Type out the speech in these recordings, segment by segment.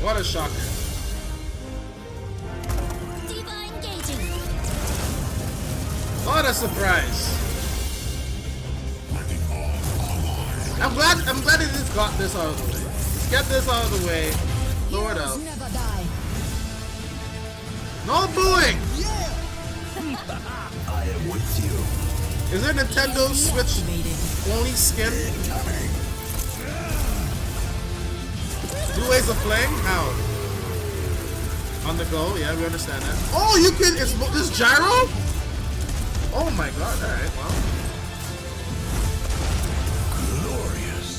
What a shocker. What a surprise. I'm glad he just got this out of the way. Let's get this out of the way. Throw it out. No booing! I am with you. Is there Nintendo Switch only skin? 2 ways of playing? How? On the go, yeah, we understand that. Oh, you can, it's this gyro? Oh my god, alright, wow. Glorious.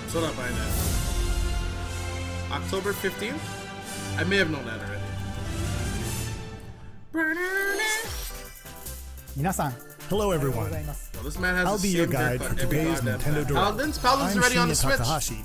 So not buying that. October 15th? I may have known that already. 皆さん Hello everyone. Well, this man has I'll the be your same guide haircut for every today's goddamn Nintendo time. Direct. Paladins is I'm ready on the Shinya Switch. Takahashi.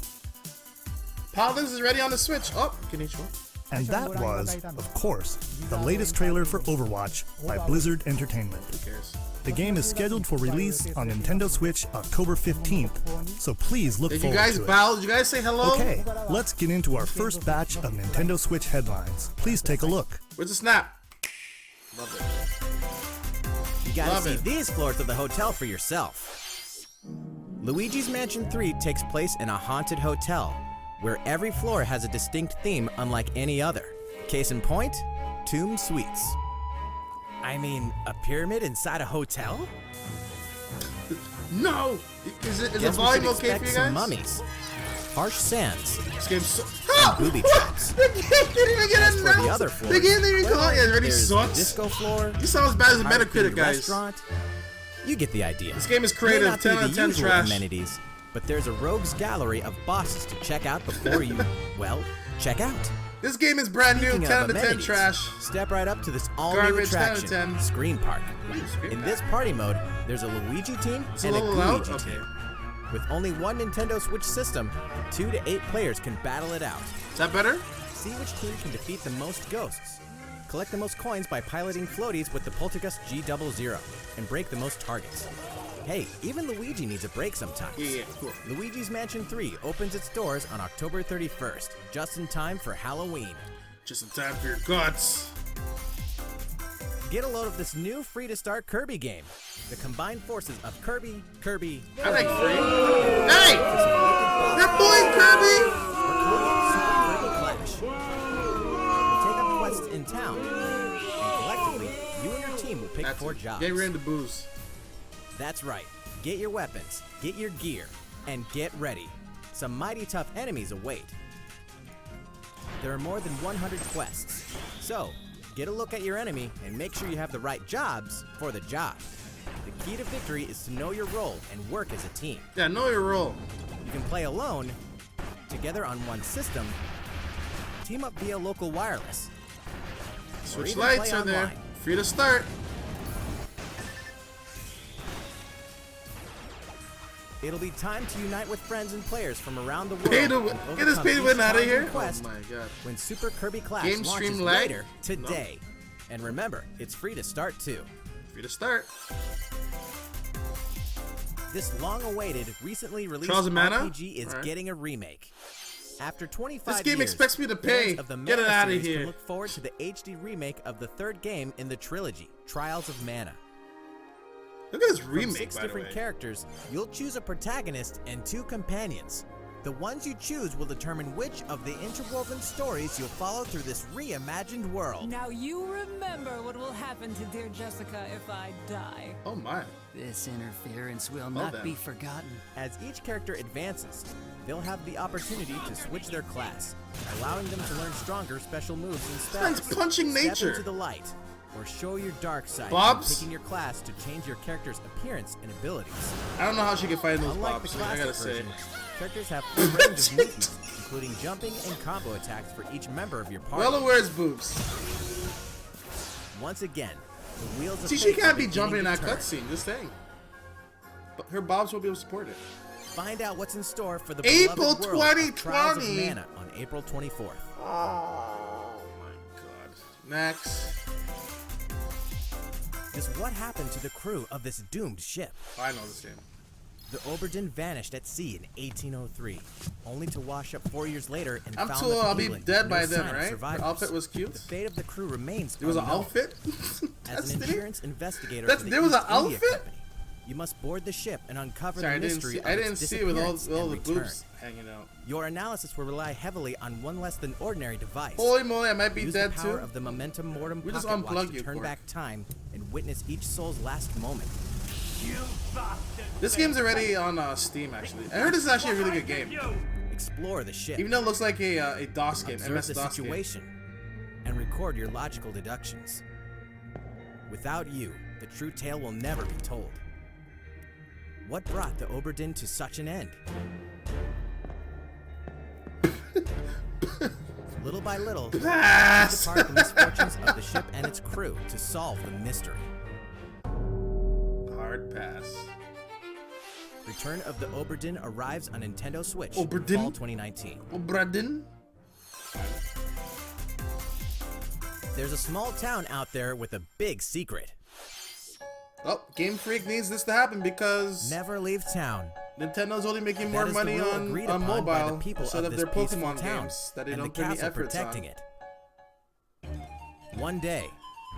Paladins is ready on the Switch. Oh, Konnichiwa. And that was, of course, the latest trailer for Overwatch by Blizzard Entertainment. Who cares? The game is scheduled for release on Nintendo Switch October 15th, so please look Did you forward guys to it. bow? Did you guys say hello? Okay, let's get into our first batch of Nintendo Switch headlines. Please take a look. Where's the snap? Love it. You gotta Love see it. these floors of the hotel for yourself. Luigi's Mansion 3 takes place in a haunted hotel, where every floor has a distinct theme unlike any other. Case in point, Tomb Suites. I mean, a pyramid inside a hotel? No! Is the Guess we volume should okay for expect you some guys? mummies, harsh sands, This game's so. and booby traps. The game didn't even get As for the announced. other The floors, game didn't even come out yet. It already there's the sucks. disco floor, You sound as bad as the art-themed Metacritic guys. restaurant. You get the idea. This game is May creative. not be 10 out the of 10 usual trash. amenities, but there's a rogues gallery of bosses to check out before you, well, check out. This game is brand new. Speaking 10 of out of 10 amenities, trash. Step right up to this all-new Garbage, 10 out of attraction, 10. Screen Park. Ooh, Screen In Park. this party mode, there's a Luigi team It's a and a little loud? Luigi Okay. team. With only one Nintendo Switch system, 2 to 8 players can battle it out. Is that better? See which team can defeat the most ghosts. Collect the most coins by piloting floaties with the Poltergust G00 and break the most targets. Hey, even Luigi needs a break sometimes. Yeah, cool. Luigi's Mansion 3 opens its doors on October 31st, just in time for Halloween. Just in time for your guts. Get a load of this new free-to-start Kirby game. The combined forces of Kirby. I like free. Hey! They're bullying Kirby! We're calling it Super Kirby Clash. We'll take up quests in town, and collectively, you and your team will pick That's 4 it. jobs. Get rid of the booze. That's right. Get your weapons, get your gear, and get ready. Some mighty tough enemies await. There are more than 100 quests. So, get a look at your enemy and make sure you have the right jobs for the job. The key to victory is to know your role and work as a team. Yeah, know your role. You can play alone, together on one system, team up via local wireless. Switch even lights play are there. online. Free to start. It'll be time to unite with friends and players from around the world. Pay to and get this overcome pay to each win out of challenging here. Oh quest my god. when Super Kirby Clash Game launches stream lag? later today. And remember, it's free to start too. Free to start. This long-awaited, recently released Trials of Mana? RPG is Alright. getting a remake. After 25 This game years, expects me to pay. fans of the Get Mana it outta series here. Can look forward to the HD remake of the third game in the trilogy, Trials of Mana. Look at this From remake, 6 by the different way. characters, you'll choose a protagonist and 2 companions. The ones you choose will determine which of the interwoven stories you'll follow through this reimagined world. Now you remember what will happen to dear Jessica if I die. Oh my. This interference will then. not be forgotten. As each character advances, they'll have the opportunity to switch their class, allowing them to learn stronger special moves and spells. man's punching Step nature. into the light, or show your dark side Bobs? by picking your class to change your character's appearance and abilities. I don't know how she can find those Unlike pops, the I gotta classic say. version, characters have full range of movements, including jumping and combo attacks for each member of your party. Well aware his boobs. Once again, the wheels of See, she fate can't are be jumping in beginning that to turn. cutscene, just saying. But her bobs will be able to support it. Find out what's in store for the April beloved world of Trials of 2020. Mana on April 24th. Oh my god. Next. Just what happened to the crew of this doomed ship? Oh, I know this game. The Oberdin vanished at sea in 1803, only to wash up 4 years later and I'm found told that I'll be England dead had by no then, sign of right? survivors. The outfit was cute. The fate of the crew remains There was an unknown. outfit? As an Destiny? insurance investigator That's- for the there was East an India outfit? Company, you must board the ship and uncover Sorry, the mystery of I its didn't see it with all disappearance the and return. boobs hanging out. Your analysis will rely heavily on one less than ordinary device. Holy moly, I might be Use dead the power too. of the momentum mortem We just pocket watch unplug to you, turn Cork. back time and witness each soul's last moment. This game's already on Steam, actually. I heard this is actually a really good game. Explore the ship. Even though it looks like a DOS game, Observe MS the DOS game. situation and record your logical deductions. Without you, the true tale will never be told. What brought the Oberdin to such an end? Little by little, Pass! depart the misfortunes of the ship and its crew to solve the mystery. Hard pass. Return of the Oberdin arrives on Nintendo Switch Oberdin? fall 2019. Oh, Braden? There's a small town out there with a big secret. Oh, Game Freak needs this to happen because Never leave town. Nintendo's only making That more is the money rule on agreed upon by the mobile people instead of this their peaceful Pokemon town games that they and don't the put any castle efforts protecting on. it. One day,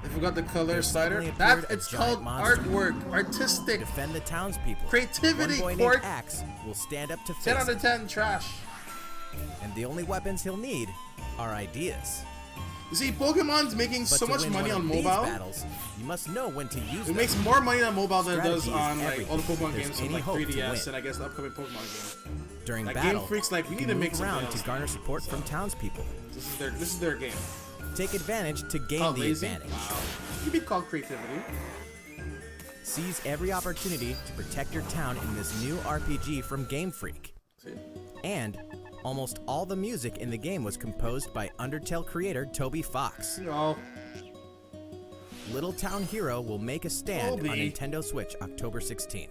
They forgot the color There slider. suddenly That appeared a it's giant called monster. artwork, artistic, defend the townspeople. creativity. One boy Cork. named Axe will stand up to 10 face out of it, 10 trash. and the only weapons he'll need are ideas. You see, Pokemon's making But so to much win money one on of these mobile. battles, you must know when to use It them. makes more money on mobile than it does Strategy is on like all the everything. Pokemon There's games from any like hope to 3DS win. and I guess the upcoming Pokemon game. During Like, battle, Game Freak's like, we you need can to make move something around else. to garner support from townspeople. This is their game. Take advantage to gain Oh, the lazy? advantage. Wow. You be called creativity. Seize every opportunity to protect your town in this new RPG from Game Freak. See? And almost all the music in the game was composed by Undertale creator Toby Fox. No. Little Town Hero will make a stand Toby. on Nintendo Switch October 16th.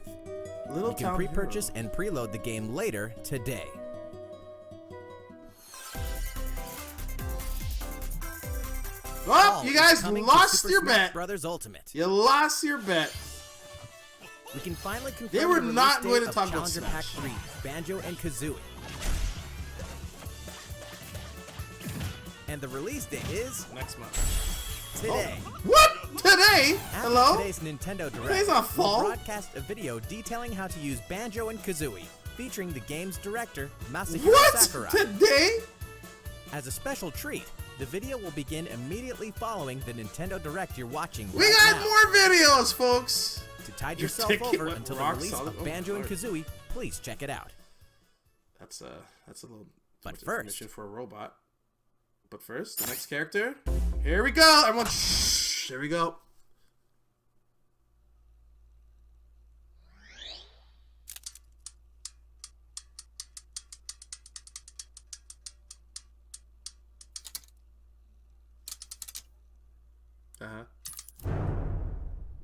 Little You can Town pre-purchase Hero. and preload the game later today. Oh, All you is guys coming to lost Super your Smash bet. Brothers Ultimate. You lost your bet. We can finally confirm They were the release not date going to of talk about Challenger Pack Smash. 3, Banjo and Kazooie. And the release date is Next month. today. What? Today? After Hello? today's Nintendo Direct, Today's not we'll fall. broadcast a video detailing how to use Banjo and Kazooie, featuring the game's director, Masahiro What? Sakurai. Today? As a special treat, the video will begin immediately following the Nintendo Direct you're watching We right got now. more videos, folks. To tide Your yourself ticket over went until the rock release solid. of Oh, Banjo and Lord. Kazooie, please check it out. That's a little But too much first- information for a robot. But first, the next character. Here we go. Everyone, shh. Here we go.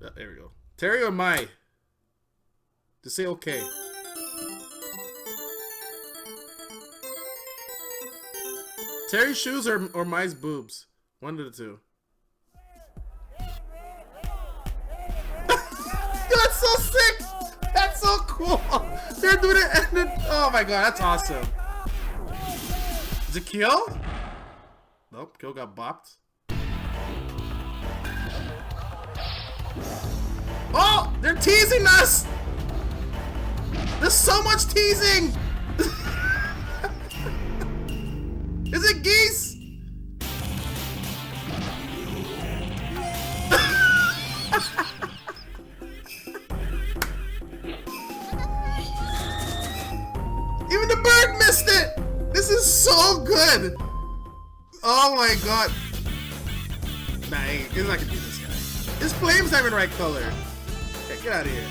Yeah, there we go. Terry or Mai? Just say okay. Terry's shoes or Mai's boobs? One of the two. That's so sick! That's so cool! They're doing it and then, oh my god, that's awesome. Is it Kill? Nope, Kill got bopped. Oh! They're teasing us! There's so much teasing! Is it geese? Even the bird missed it! This is so good! Oh my god. Nah, he's not gonna beat this guy. His flame's not even the right color. Hey, get out of here.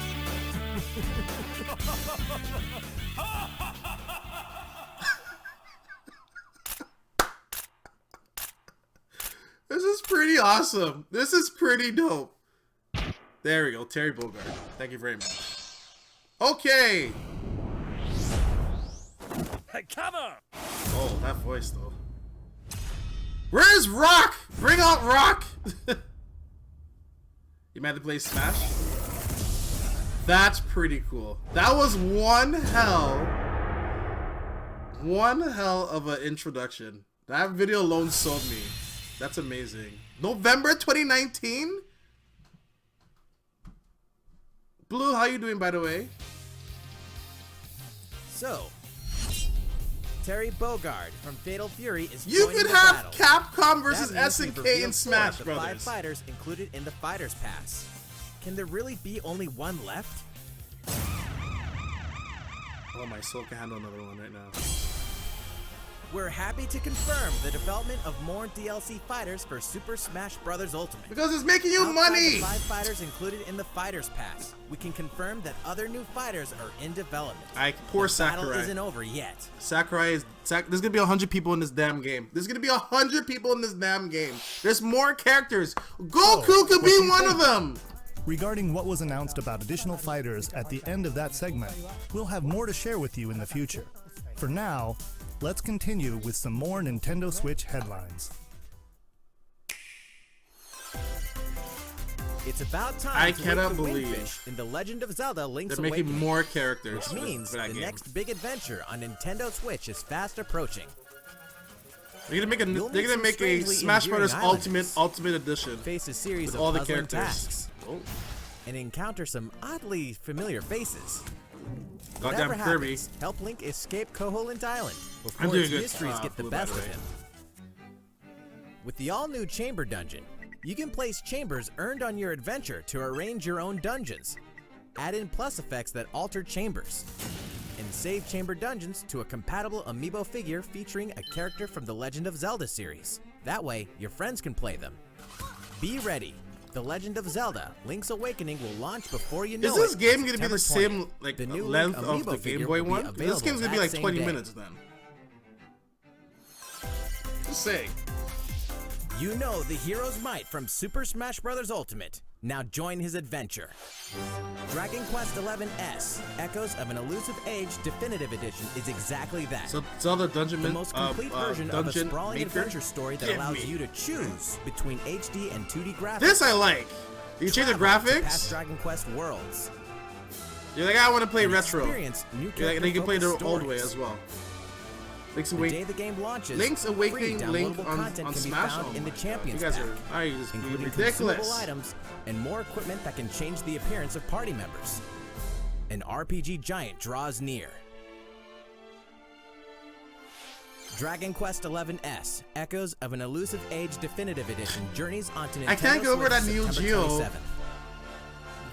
This is pretty awesome. This is pretty dope. There we go, Terry Bogard. Thank you very much. Okay. Cover! Oh, that voice though. Where's Rock? Bring out Rock! You might have to play Smash? That's pretty cool. That was one hell of an introduction. That video alone sold me. That's amazing. November 2019? Blue, how you doing, by the way? So, Terry Bogard from Fatal Fury is You joining could the have battle. Capcom versus That means we've SNK revealed in 4 Smash of the 5 Brothers. fighters included in the Fighters Pass. Can there really be only one left? Oh, my soul can handle another one right now. We're happy to confirm the development of more DLC fighters for Super Smash Bros. Ultimate. Because it's making you Outside money! the 5 fighters included in the Fighters Pass, we can confirm that other new fighters are in development. Poor the battle Sakurai. isn't over yet. Sakurai is... there's gonna be 100 people in this damn game. There's gonna be 100 people in this damn game. There's more characters. Goku could be one of them! Regarding what was announced about additional fighters at the end of that segment, we'll have more to share with you in the future. For now, let's continue with some more Nintendo Switch headlines. It's about time I to cannot wake the believe Windfish in The Legend of Zelda Link's They're making Awakening. more characters Which means for that the game. next big adventure on Nintendo Switch is fast approaching. They're gonna make a You'll they're meet gonna some make a strangely Smash endearing Brothers islanders. Ultimate Edition Face a series with of all the puzzling characters. tasks Oh, and encounter some oddly familiar faces. goddamn Whatever Kirby! happens, help Link escape Koholint Island I'm before doing its good. mysteries get the Blue, by best the of way. him. With the all-new Chamber Dungeon, you can place chambers earned on your adventure to arrange your own dungeons. Add in plus effects that alter chambers. And save chamber dungeons to a compatible amiibo figure featuring a character from the Legend of Zelda series. That way, your friends can play them. Be ready. The Legend of Zelda Link's Awakening will launch before you know Is this it. game gonna be the September same 20th. like The new length Link of amiibo the Game figure Boy will be one? This available game's gonna be that like same 20 day. minutes then. Just saying. You know the hero's might from Super Smash Bros. Ultimate. Now join his adventure. Dragon Quest XI S, Echoes of an Elusive Age Definitive Edition is exactly that. So Zelda Dungeon The most complete version of a Dungeon sprawling Maker? adventure story that Give allows me. you to choose between HD and 2D graphics. This I like. You change the Travel to past graphics. Dragon Quest worlds. You're like, I want to play and retro. experience new You're like, and you can play the character-focused old way stories. as well. Link's The day Awakening. the game launches, Link's Awakening free Link downloadable on content can Smash. be found in the Oh my Champions God. You Pack, guys are just being including ridiculous. consumable items and more equipment that can change the appearance of party members. An RPG giant draws near. Dragon Quest XI S, Echoes of an Elusive Age Definitive Edition journeys onto Nintendo I can't get over Switch that Neo September Geo 27th.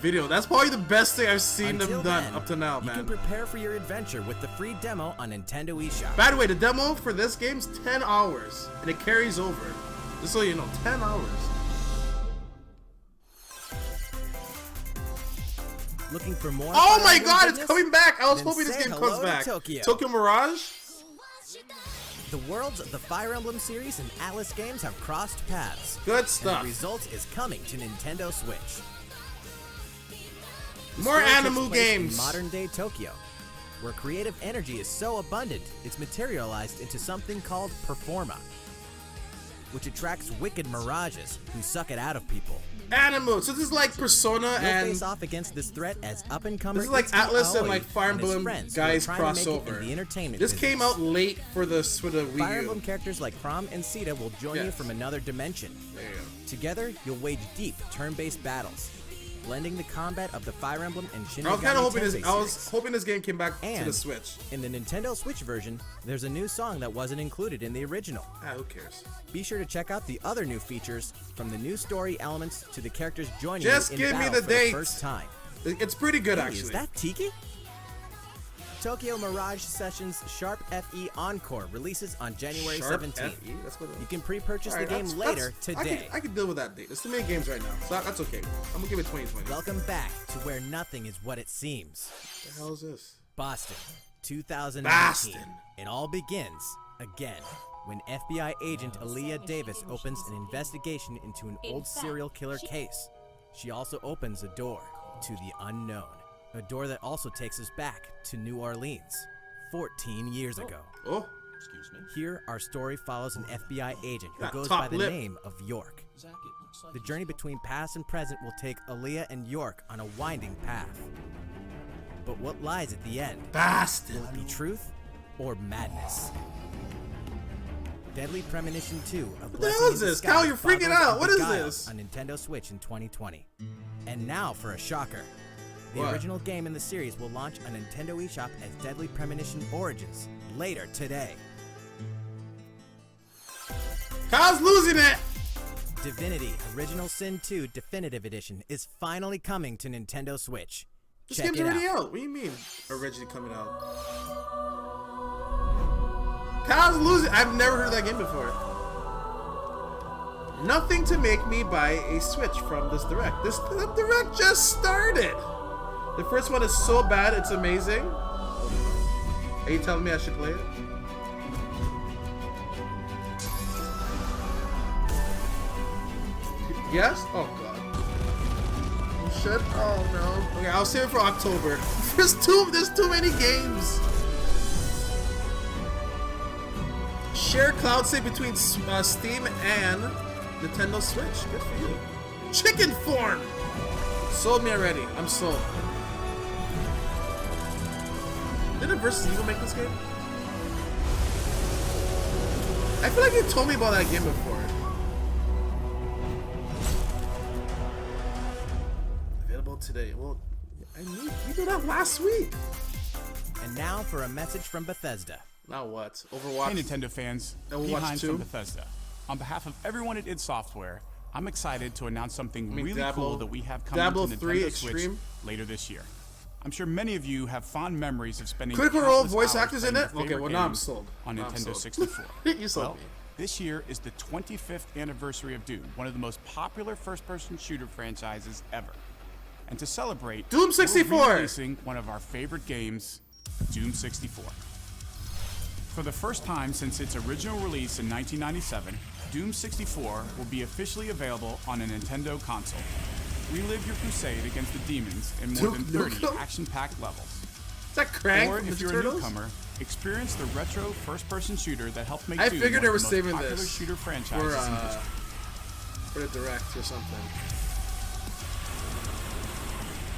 Video. That's probably the best thing I've seen Until them done then, up to now, you can man. prepare for your adventure with the free demo on Nintendo eShop. By the way, the demo for this game's 10 hours, and it carries over. Just so you know, 10 hours. Looking for more? Oh Fire my Emblem God, it's goodness? coming back! I was Then hoping this say game hello comes to back. Tokyo. Mirage? The worlds of the Fire Emblem series and Atlas games have crossed paths. Good And stuff. the result is coming to Nintendo Switch. The More story takes Animu place games. in modern-day Tokyo, where creative energy is so abundant, it's materialized into something called Performa, which attracts wicked mirages who suck it out of people. Animu. So this is like Persona You'll and face off against this threat as up-and-comer this is like Itsuki Atlas and Aoi like Fire and his Emblem friends who are guys trying to make it in crossover. the entertainment This came business. out late for the Wii Fire U. Emblem characters like Chrom and Sita will join you Yes. from another dimension. There you go. Together, you'll wage deep turn-based battles, blending the combat of the Fire Emblem and Shin I was kind of hoping this. Tensei I was series. hoping this game came back to And the Switch. in the Nintendo Switch version, there's a new song that wasn't included in the original. Ah, who cares? Be sure to check out the other new features, from the new story elements to the characters joining Just you in give me battle the for date. the first time. It's pretty good Hey, actually. is that Tiki? Tokyo Mirage Sessions Sharp FE Encore releases on January Sharp 17th. FE? That's what it is. You can pre-purchase Alright, the game that's- later that's- today. I can deal with that date. There's too many games right now, so that's okay. I'm gonna give it 2020. Welcome back to where nothing is what it seems. What the hell is this? Boston, 2019. Boston. It all begins again when FBI agent Aaliyah Davis opens an investigation into an old serial killer case. She also opens a door to the unknown, a door that also takes us back to New Orleans, 14 years ago. Oh, Here, our story follows an FBI agent who That goes top by the lip. name of York. The journey between past and present will take Aaliyah and York on a winding path. But what lies at the end? Bastard. Will it be truth or madness? Deadly Premonition 2, a What the hell is this? Cal, you're freaking out. What is this? On Nintendo Switch in 2020. And now for a shocker. The What? original game in the series will launch on Nintendo eShop as Deadly Premonition Origins later today. Cal's losing it. Divinity Original Sin 2 Definitive Edition is finally coming to Nintendo Switch. This Check game's it already out. out. What do you mean? Originally coming out. Cal's losing. I've never heard of that game before. Nothing to make me buy a Switch from this direct. The direct just started. The first one is so bad, it's amazing. Are you telling me I should play it? Yes? Oh god. You should? Oh no. Okay, I'll save it for October. There's too many games. Share cloud save between Steam and Nintendo Switch. Good for you. Chicken form! Sold me already. I'm sold. Didn't Versus Evil make this game? I feel like you told me about that game before. Available today. Well, you did that last week. And now for a message from Bethesda. Now what? Overwatch? Hey Nintendo fans, Overwatch Pete Hines 2? from Bethesda. On behalf of everyone at id Software, I'm excited to announce something mean really Diablo- cool that we have coming Diablo to 3 Nintendo Switch Extreme? later this year. I'm sure many of you have fond memories of spending Critical Role countless voice hours actors in playing it? your Okay, favorite well now I'm games sold. on Now I'm Nintendo sold. 64. You sold Well, me. this year is the 25th anniversary of Doom, one of the most popular first-person shooter franchises ever. And to celebrate, Doom 64! we're releasing one of our favorite games, Doom 64. For the first time since its original release in 1997, Doom 64 will be officially available on a Nintendo console. Relive your crusade against the demons in more than 30 Nukem? action-packed levels. Is that Krang Or from if Ninja you're Turtles? a newcomer, experience the retro first-person shooter that helped make I Doom figured one they of were the most saving popular this shooter franchises for, in history. for the direct or something.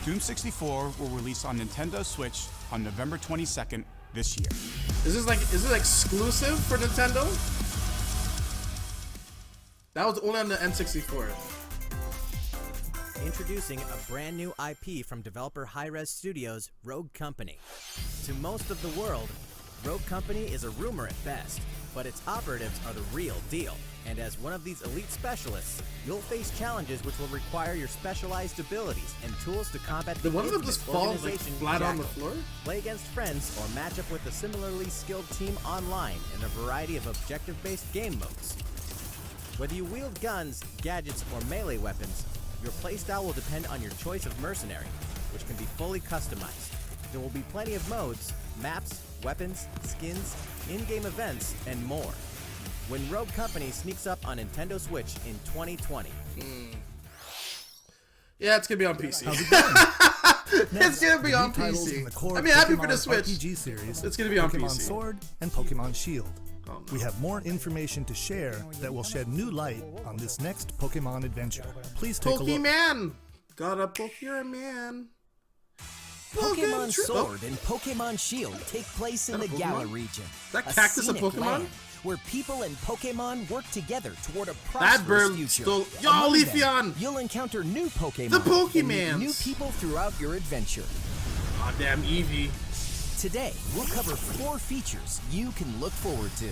Doom 64 will release on Nintendo Switch on November 22nd this year. Is it exclusive for Nintendo? That was only on the N64. Introducing a brand new IP from developer Hi-Rez Studios, Rogue Company. To most of the world, Rogue Company is a rumor at best, but its operatives are the real deal. And as one of these elite specialists, you'll face challenges which will require your specialized abilities and tools to combat the Did one of them infamous just fall like, organization flat on the Jackal. floor? Play against friends or match up with a similarly skilled team online in a variety of objective-based game modes. Whether you wield guns, gadgets, or melee weapons, your playstyle will depend on your choice of mercenary, which can be fully customized. There will be plenty of modes, maps, weapons, skins, in-game events, and more. When Rogue Company sneaks up on Nintendo Switch in 2020. Yeah, it's gonna be on PC. How's it going? It's gonna be on Titles in the PC. core I mean, happy for Pokemon the Switch. RPG series, It's gonna be on Pokemon PC. Sword and Pokemon Shield. Oh, no. We have more information to share that will shed new light on this next Pokemon adventure. Please take a look. Pokemon! Got a Pokemon. Pokemon True. Sword and Pokemon Shield take place in Is the that a Galar Pokemon? region. that cactus a scenic Pokemon? land where people and Pokemon work together toward a That prosperous bird future. stole. Yo, Among them, Leafeon! You'll encounter new Pokemon. The and meet Pokemans. new people throughout your adventure. Oh, damn, Eevee. Today, we'll cover 4 features you can look forward to.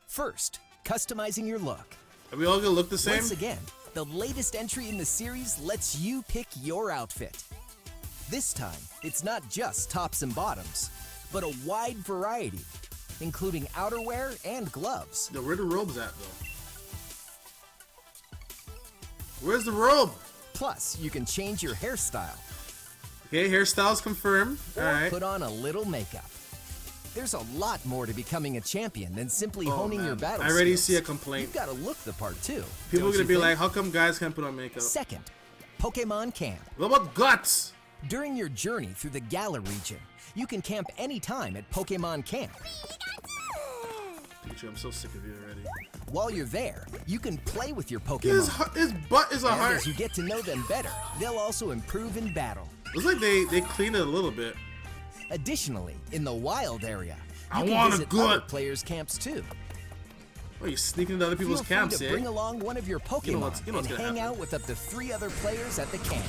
First, customizing your look. Are we all gonna look the same? Once again, the latest entry in the series lets you pick your outfit. This time, it's not just tops and bottoms, but a wide variety, including outerwear and gloves. Yo, where the robes at, though? Where's the robe? Plus, you can change your hairstyle Okay, hairstyle's confirmed. or Alright. put on a little makeup. There's a lot more to becoming a champion than simply honing your Oh, man. battle I already skills. see a complaint. You've got to look the part too. People are don't gonna you be think? like, how come guys can't put on makeup? Second, Pokemon Camp. What about guts? During your journey through the Galar region, you can camp anytime at Pokemon Camp. Pikachu, I'm so sick of you already. While you're there, you can play with your Pokemon. His butt is a And heart. as you get to know them better, they'll also improve in battle. Looks like they cleaned it a little bit. Additionally, in the wild area, I you can want a visit good- other players' camps too. Oh, you're sneaking into other people's Feel free camps, to eh? bring along one of your Pokemon what's and gonna hang happen. out with up to 3 other players at the camp.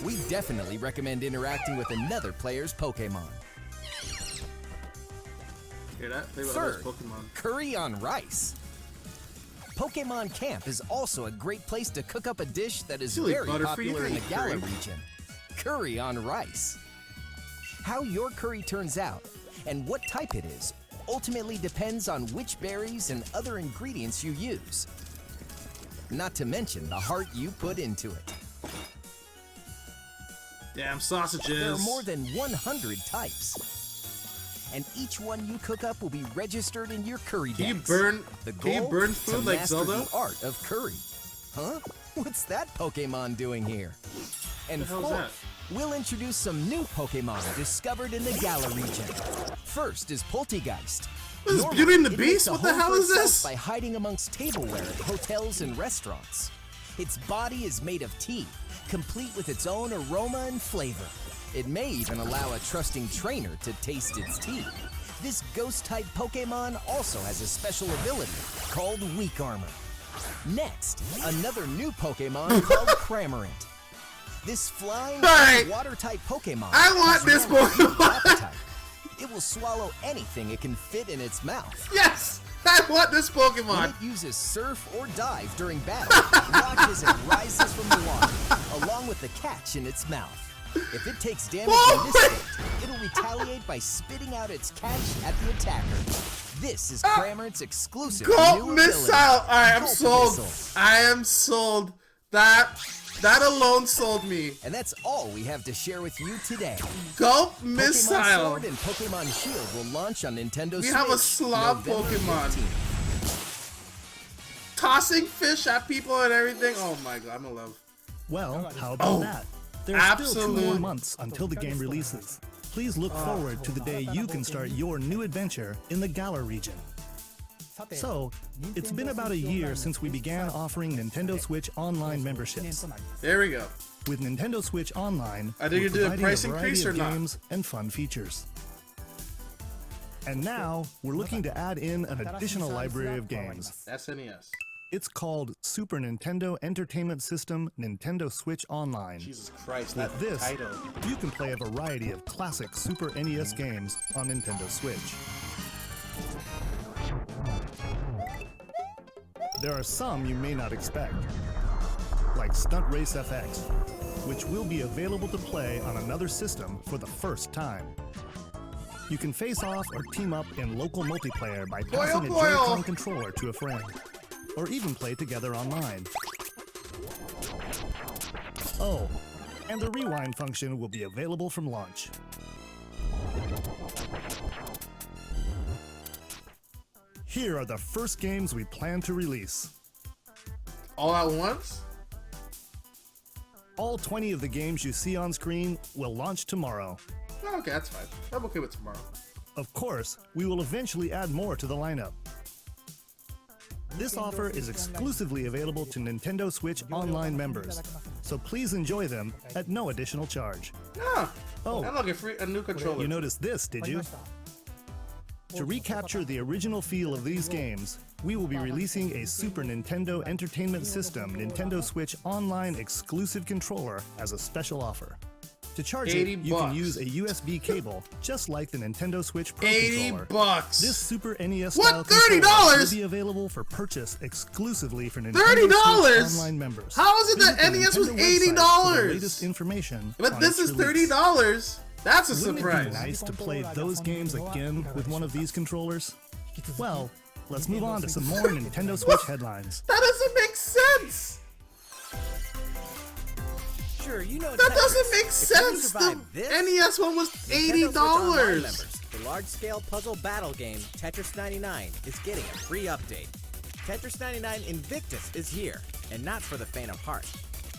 We definitely recommend interacting with another player's Pokemon. Hear that? Play with others' Third, Pokemon. curry on rice. Pokemon Camp is also a great place to cook up a dish that is Chili very Butterfree, popular in the hey, Galar curry. region. Curry on rice. How your curry turns out and what type it is ultimately depends on which berries and other ingredients you use. Not to mention the heart you put into it. Damn sausages. There are more than 100 types. And each one you cook up will be registered in your curry Can you decks. burn? The Can you goal? burn To food like master Zelda? the art of curry. Huh? What's that Pokemon doing here? And The hell's fourth, we'll introduce some new Pokemon discovered in the Galar region. First is Poltegeist. This is Normally, Beauty and the it makes Beast? a What the home hell for is itself this? By hiding amongst tableware at hotels and restaurants. Its body is made of tea, complete with its own aroma and flavor. It may even allow a trusting trainer to taste its tea. This ghost-type Pokemon also has a special ability called Weak Armor. Next, another new Pokemon called Cramorant. This flying Alright. water-type Pokemon I want has this rather huge Pokemon. appetite. It will swallow anything it can fit in its mouth. Yes! I want this When Pokemon! it uses surf or dive during battle, watch as it rises from the water, along with the catch in its mouth. If it takes damage in this state, it'll retaliate by spitting out its catch at the attacker. This is Cramorant's exclusive Gulp new Missile! ability, Alright, I'm Gulp sold. Missile. I am sold. That alone sold me. And that's all we have to share with you today. Gulp Pokemon Missile! Sword and Pokemon Shield will launch on Nintendo Switch. We have a slob November Pokemon. 15th. Tossing fish at people and everything. Oh my god, I'm in love. Well, how about that? There's still 2 more absolute- months until the game releases. Please look forward to the day you can start your new adventure in the Galar region. So, it's been about a year since we began offering Nintendo Switch Online memberships. There we go. With Nintendo Switch Online, Are they we're gonna do a providing price variety increase or of not? games and fun features. And now, we're looking to add in an additional library of games. SNES. It's called Super Nintendo Entertainment System Nintendo Switch Online. Jesus Christ, that With this, title. you can play a variety of classic Super NES games on Nintendo Switch. There are some you may not expect, like Stunt Race FX, which will be available to play on another system for the first time. You can face off or team up in local multiplayer by passing a boil. Joy-Con controller to a friend, or even play together online. Oh, and the rewind function will be available from launch. Here are the first games we plan to release. All at once? All 20 of the games you see on screen will launch tomorrow. Oh, okay, that's fine. I'm okay with tomorrow. Of course, we will eventually add more to the lineup. This offer is exclusively available to Nintendo Switch Online members, so please enjoy them at no additional charge. Ah, Oh, and look, a new controller. you noticed this, did you? To recapture the original feel of these games, we will be releasing a Super Nintendo Entertainment System Nintendo Switch Online exclusive controller as a special offer. To charge it, $80 you can use a USB cable, just like the Nintendo Switch Pro controller. $80. This Super NES What? style controller $30? will be available for purchase exclusively for Nintendo $30? Switch Online members. How is it that Visit the NES was Nintendo website for the $80? latest information But on this its is release. $30. That's a Wouldn't it surprise. be nice to play those games again with one of these controllers? Well, let's move on to some more Nintendo Switch headlines. That doesn't make sense. Sure, you know That Tetris. doesn't make If you sense. survive The this, NES one was Nintendo Switch Online $80. members, the large-scale puzzle battle game Tetris 99 is getting a free update. Tetris 99 Invictus is here, and not for the faint of heart.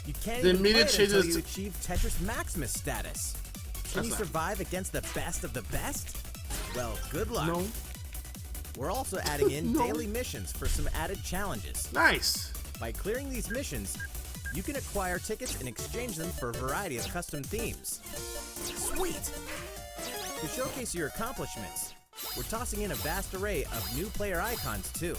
You can't The even play immediate it until changes you to- achieve Tetris Maximus status. Can you not- survive against the best of the best? Well, good luck. No. We're also adding in No. daily missions for some added challenges. Nice. By clearing these missions, you can acquire tickets and exchange them for a variety of custom themes. Sweet! To showcase your accomplishments, we're tossing in a vast array of new player icons too.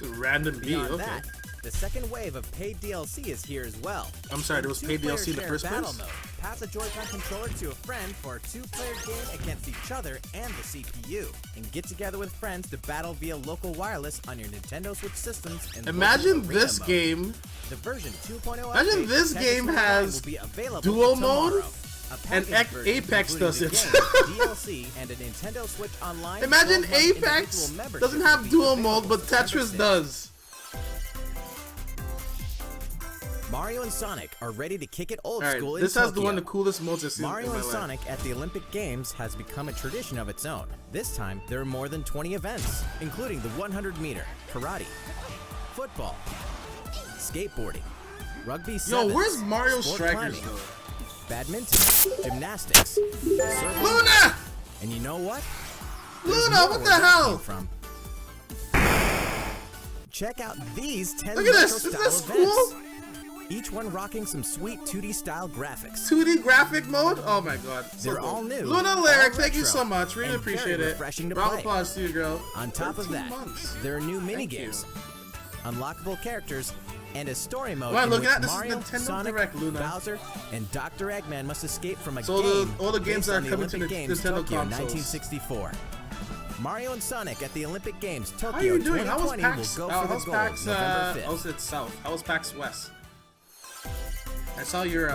Random B. Beyond Okay. that, the second wave of paid DLC is here as well. I'm sorry, there was paid Two-player DLC in the shared first battle place? mode. Pass a Joy-Con controller to a friend for a two-player game against each other and the CPU, and get together with friends to battle via local wireless on your Nintendo Switch systems. In Imagine local arena this mode. game. The version 2.0 Imagine update this to Tetris game 99 has will be available dual tomorrow. mode, A and packaged version Apex including does the it. game, DLC, and a Nintendo Switch Online. Imagine 12-month Apex individual membership doesn't will have be dual available mode, but September Tetris 6th. does. Mario and Sonic are ready to kick it old Alright, school in this has the one of Tokyo. the coolest modes I've seen in Mario my and life. Sonic at the Olympic Games has become a tradition of its own. This time, there are more than 20 events, including the 100-meter, karate, football, skateboarding, rugby Yo, sevens, where's Mario sport Strikers climbing, though? badminton, gymnastics, surfing, Luna! and you know what? There's Luna, more what where the that hell? came from. Check out these 10 Look at this, retro isn't style this events. cool? Each one rocking some sweet 2D style graphics. 2D graphic mode? Oh my god. So They're cool. all new, Luna all Lyric, thank you retro, so much. Really and very appreciate it. refreshing to Round of play. applause to you, girl. On top of 13 that, months. there are new mini Thank games, you. unlockable characters, and a story mode What am I in looking which at? This is Mario, Nintendo Sonic, Direct, Luna. Bowser, and Dr. Eggman must escape from a So game all the games based that are on the coming to Olympic the Games Nintendo Tokyo consoles. 1964. Mario and Sonic at the Olympic Games How are Tokyo you doing? How was 2020 PAX? will go for How's the gold PAX? November 5th. How's it South? How was PAX West? I saw your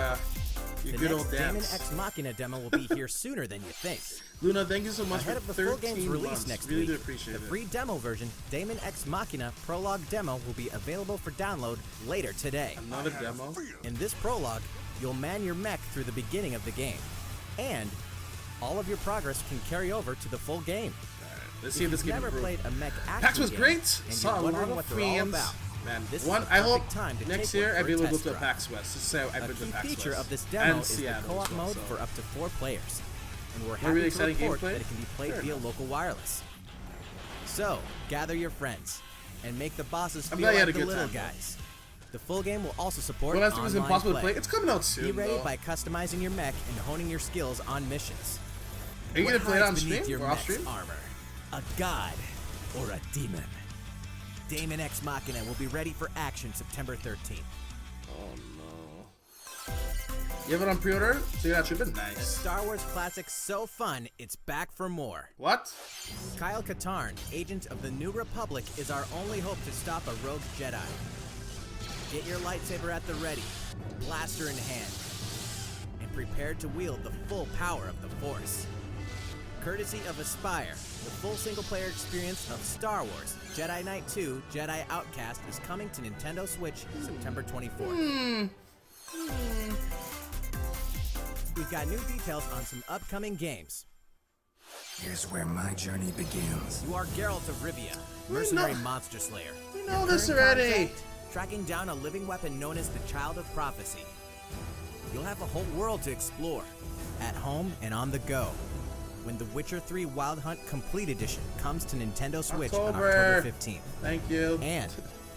The good next old Damon dance. X Machina demo will be here sooner than you think. Luna, thank you so much Ahead for of the full 13 game's release months. next Really week, do appreciate the it. free demo version, Damon X Machina Prologue Demo, will be available for download later today. Another demo. In this prologue, you'll man your mech through the beginning of the game, and all of your progress can carry over to the full game. Let's see if this You've game never improved. played a mech action PAX was game, great. and Saw you're a lot wondering of what they're all fans. about. Man, This one. is the I hope perfect time to next take year one I'll for be able to go test to a drive. PAX West. Just say I've A been to key PAX feature West. of this demo And is the Seattle co-op as well, mode so. for up to 4 players, and we're Really happy to exciting report gameplay? that it can be played Fair via enough. local wireless. So, gather your friends and make the bosses I'm feel glad you had like a the good little time, though. guys. The full game will also support Well, that's because it's online impossible play. to play. It's coming out soon. Be ready though. by customizing your mech and honing your skills on missions. Are you What gonna play it on hides beneath stream your or off mech's stream? armor? A god or a demon? Damon X Machina will be ready for action September 13th. Oh no. You have it on pre-order? So you got your bit nice. Star Wars classic so fun, it's back for more. What? Kyle Katarn, agent of the New Republic, is our only hope to stop a rogue Jedi. Get your lightsaber at the ready, blaster in hand, and prepare to wield the full power of the Force. Courtesy of Aspire, the full single-player experience of Star Wars Jedi Knight 2 Jedi Outcast is coming to Nintendo Switch September 24th. We've got new details on some upcoming games. Here's where my journey begins. You are Geralt of Rivia, mercenary monster slayer. We know Your this current already. contract, tracking down a living weapon known as the Child of Prophecy. You'll have a whole world to explore, at home and on the go, when The Witcher 3 Wild Hunt Complete Edition comes to Nintendo Switch on October 15th. Thank you. And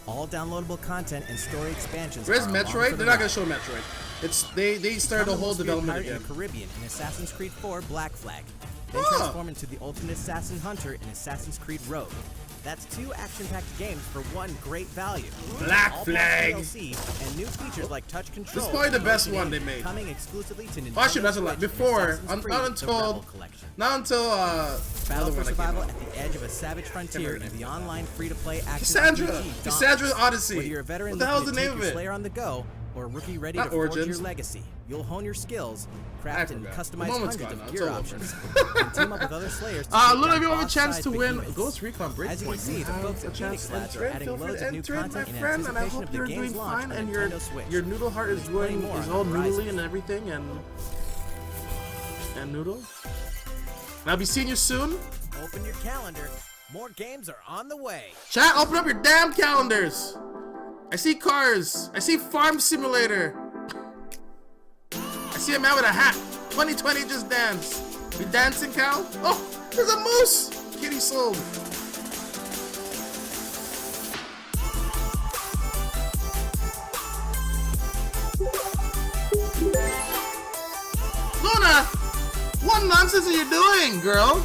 all downloadable content and story expansions Where's are along for Metroid? the They're not gonna ride. show Metroid. It's they started the Become whole Spirit development Pirate again. in the Caribbean in Assassin's Creed 4 Black Flag. Then Oh. transform into the Ultimate Assassin Hunter in Assassin's Creed Rogue. That's 2 action-packed games for one great value. Black All Flag. DLC and new features like touch control. This is probably the and best motion one they aim made. Coming exclusively to Nintendo Well, actually, that's a lot. Switch and Before, Assassin's Creed, not the until Rebel Collection. not until the Battle other for one that came survival out. at the edge of a savage frontier remember in the the name. online free-to-play action Cassandra. RPG Cassandra's Dauntless. Odyssey. Whether you're a veteran What the hell's looking the to name take of your it? Slayer on the go, or a rookie ready Not to forge Origins. your legacy, you'll hone your skills, craft and forgot. customize The moment's hundreds gone of now. It's gear all over. options, and team up with other Slayers to Luna, take if you down have a chance boss-sized to win behemoths. Ghost Recon Breakpoint, As you can see, the folks at Phoenix Labs are adding loads of new content in my friend, and I anticipation hope of the you're game's doing launch fine on and Nintendo Switch. your noodle heart is There's plenty going more is on all the noodly horizon. and everything and noodle. And I'll be seeing you soon. Open your calendar. More games are on the way. Chat, open up your damn calendars. I see cars. I see Farm Simulator. see a man with a hat. 2020 just dance. We dancing, Cal? Oh, there's a moose. Kitty sold. Luna, what nonsense are you doing, girl?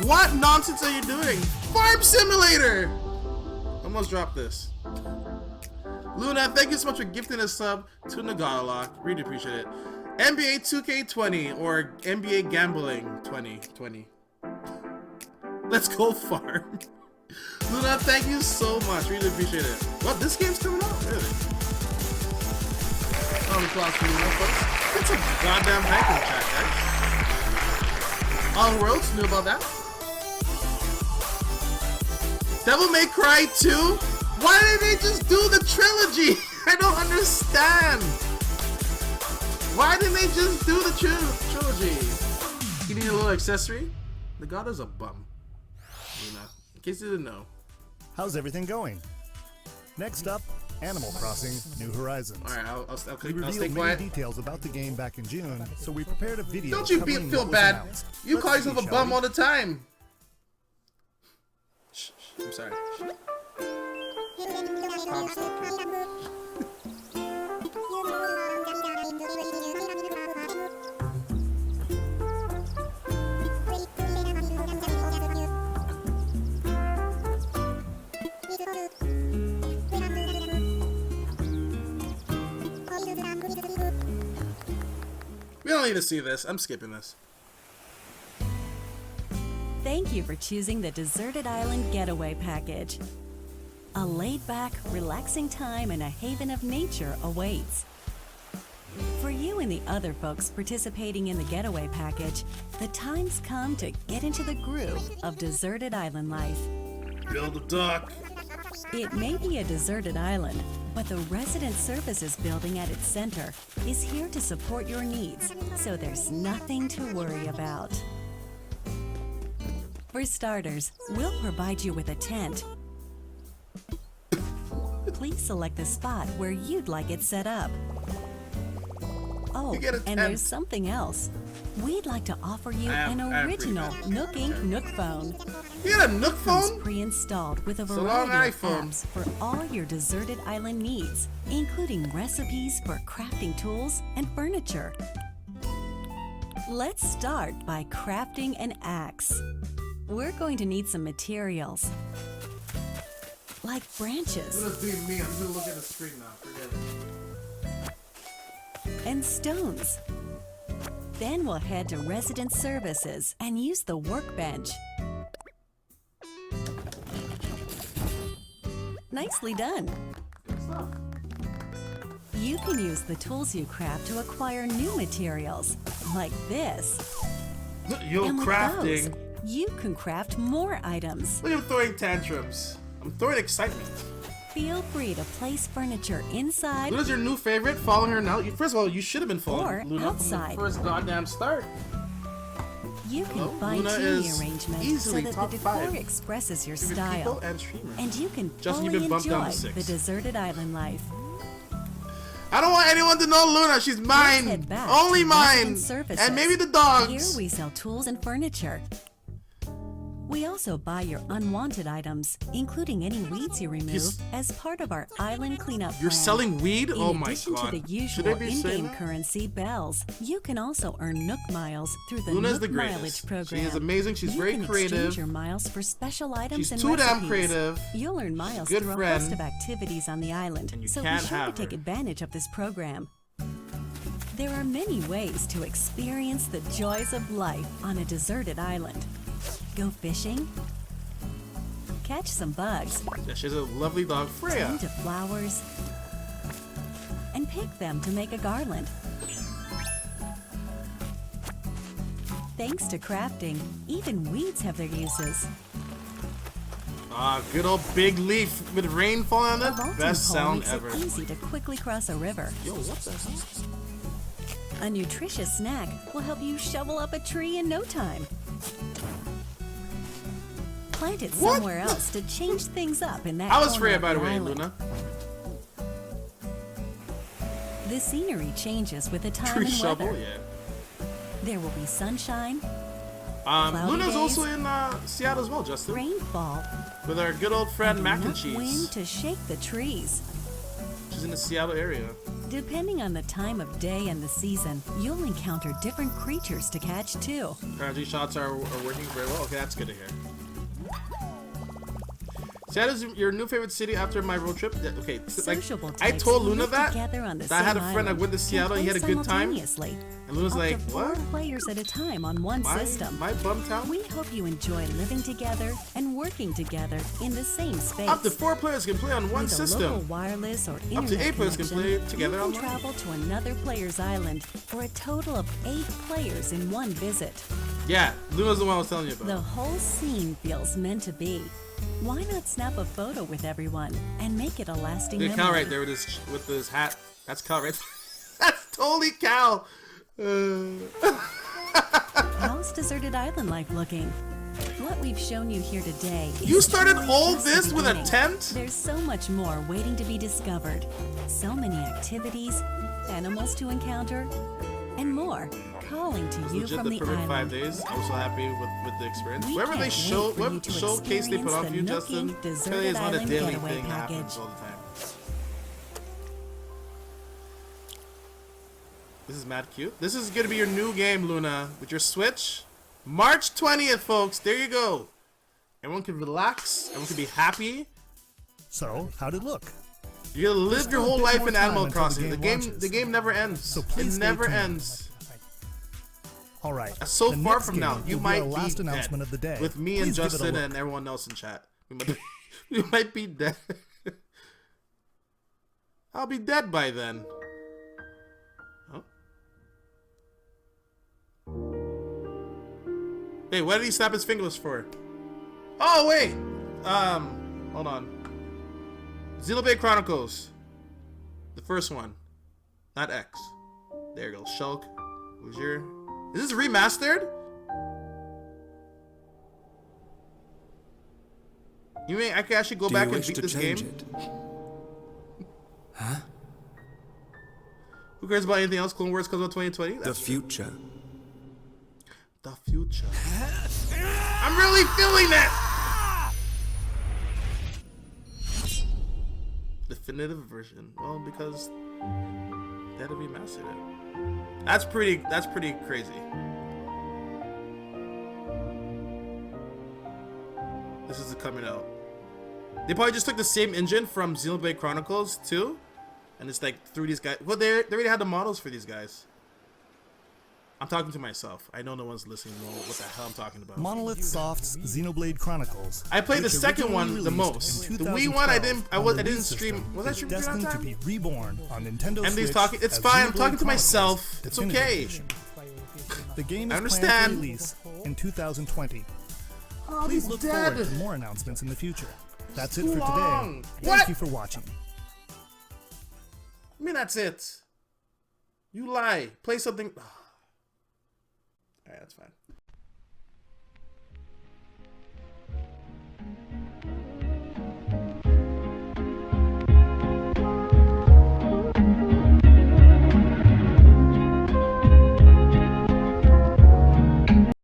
What nonsense are you doing? Farm Simulator! Almost dropped this. Luna, thank you so much for gifting a sub to Nagalalock. Really appreciate it. NBA 2K20 or NBA Gambling 2020. Let's go farm. Luna, thank you so much. Really appreciate it. What, this game's coming out? Really? It's a goddamn banking chat, guys. All Worlds knew about that. Devil May Cry 2? Why didn't they just do the trilogy? I don't understand. Why didn't they just do the trilogy? You need a little accessory? The god is a bum. You know, in case you didn't know. How's everything going? Next up, Animal Crossing: New Horizons. Alright, I'll We stay revealed many quiet. details about the game back in June, so we prepared a video. Don't you covering feel what was bad. announced. You Let's call yourself see, a shall bum we? all the time. Shh, I'm sorry. Pop stop, kid. We don't need to see this. I'm skipping this. Thank you for choosing the Deserted Island Getaway Package. A laid-back, relaxing time and a haven of nature awaits. For you and the other folks participating in the Getaway Package, the time's come to get into the groove of deserted island life. Build a dock. It may be a deserted island, but the Resident Services building at its center is here to support your needs, so there's nothing to worry about. For starters, we'll provide you with a tent. Please select the spot where you'd like it set up. Oh, You get a and tent. there's something else. We'd like to offer you an I have original free Nook Inc. Nook phone. You got a Nook Comes phone? pre-installed with a It's a long variety of iPhone. apps for all your deserted island needs, including recipes for crafting tools and furniture. Let's start by crafting an axe. We're going to need some materials, like branches What is being me? I'm gonna look at the screen now. Forget it. and stones. Then we'll head to Resident Services and use the workbench. Nicely done. Good stuff. You can use the tools you craft to acquire new materials, like this. Yo, And with crafting. those, you can craft more items. Look at him throwing tantrums. I'm throwing excitement. Feel free to place furniture inside Luna's your new favorite. Following her now. First of all, you should have been following Or Luna outside. from the first goddamn start. You can Hello? fine Luna tune the is arrangement so easily that top the decor 5 expresses your favorite style. people and streamers. And you can Justin, you've fully been bumped down enjoy to 6. the deserted island life. I don't want anyone to know Luna. She's mine. Head back Only to mine. Resident Services. And maybe the Here dogs. we sell tools and furniture. We also buy your unwanted items, including any weeds you remove, He's- as part of our island cleanup You're plan. selling weed? In Oh my addition god. to the Should I usual be saying in-game that? currency bells, you can also earn Nook miles through the Luna's Nook the greatest. mileage She program. is amazing. She's you very can creative. Exchange your miles for special items She's and too damn recipes. creative. You'll earn miles good through a friend. host of activities on the island, And you so be can't sure to have take her. advantage of this program. There are many ways to experience the joys of life on a deserted island. Go fishing, catch some bugs, Yeah, she's a lovely dog, Freya. tend to flowers, and pick them to make a garland. Thanks to crafting, even weeds have their uses. Ah, good old big leaf with rain falling on A it. vaulting Best pole sound makes ever. it easy to quickly cross a river. Yo, what the hell? A nutritious snack will help you shovel up a tree in no time. Plant it What? somewhere else to change things up in that How was corner Freya, of by the the way, island. Luna? The The scenery changes with the time Tree and shovel, weather. yeah. There will be sunshine, cloudy Luna's days, also in Seattle as well, Justin. rainfall, With our good old friend Mac and enough wind Cheese. to shake the trees. She's in the Seattle area. Depending on the time of day and the season, you'll encounter different creatures to catch too. Strategy shots are working very well. Okay, that's good to hear. Seattle's your new favorite city after my road trip? Yeah, okay, like, Sociable I types told who Luna live that together on the I had a same friend that island went to can Seattle, he had a play good time. simultaneously. And Luna's Up like, to what? 4 players at a time on one system. My bum town? We hope you enjoy living together and working together in the same space. Up to 4 players can play on one With a system. local wireless or internet Up to 8 players can connection, play together you can online. travel to another player's island for a total of 8 players in one visit. Yeah, Luna's the one I was telling you about. The whole scene feels meant to be. Why not snap a photo with everyone and make it a lasting Look memory? at Cal right there with his hat. That's Cal right there. That's totally Cal. How's Deserted Island life looking? What we've shown you here today is You started truly all just the this with a beginning. tent? There's so much more waiting to be discovered. So many activities, animals to encounter, and more calling to you Legit from the the perfect 5 island. days. I'm so happy with the experience. We Wherever they can't show, wait for you what to showcase they put experience on the you, Nookie Justin, Deserted clearly it's not a Island daily getaway thing. It happens package. all the time. This is mad cute. This is gonna be your new game, Luna, with your Switch. March 20th, folks. There you go. Everyone can relax. Everyone can be happy. So, how'd it look? You're gonna live your still a whole bit life more in time Animal until the Crossing. The game game, launches. the game never ends. So It please stay never tuned. ends. All right. So the far next from now, game you will be might our last be announcement dead. of the day. With me and Please give it a Justin look. and everyone else in chat. We might be dead. I'll be dead by then. Huh? Hey, what did he snap his fingers for? Oh wait. Hold on. Xenoblade Chronicles. The first one. Not X. There you go. Shulk. Who's your... Is this remastered? You mean I can actually go back and beat this game? Huh? Who cares about anything else? Clone Wars comes out 2020? The future. The future. I'm really feeling that! Definitive version. Well, because they had to remaster it. That's pretty crazy. This is coming out. They probably just took the same engine from Xenoblade Chronicles 2, and it's like through these guys. Well, they already had the models for these guys. I'm talking to myself. I know no one's listening. Know what the hell I'm talking about. Monolith Soft's Xenoblade Chronicles. I played the which second one originally the released most. in The Wii one I 2012 didn't on the Wii stream. system, Was I is streaming on destined to time? be reborn on Nintendo Emily's Switch talking. It's as fine. I'm Xenoblade talking to Chronicles myself. It's Definitive okay. Edition. The game I is planned understand. for release in 2020. Oh, Please he's look dead. forward to more announcements in the future. That's it too for long. today. What? Thank you for watching. I mean, that's it. You lie. Play something. Alright, that's fine.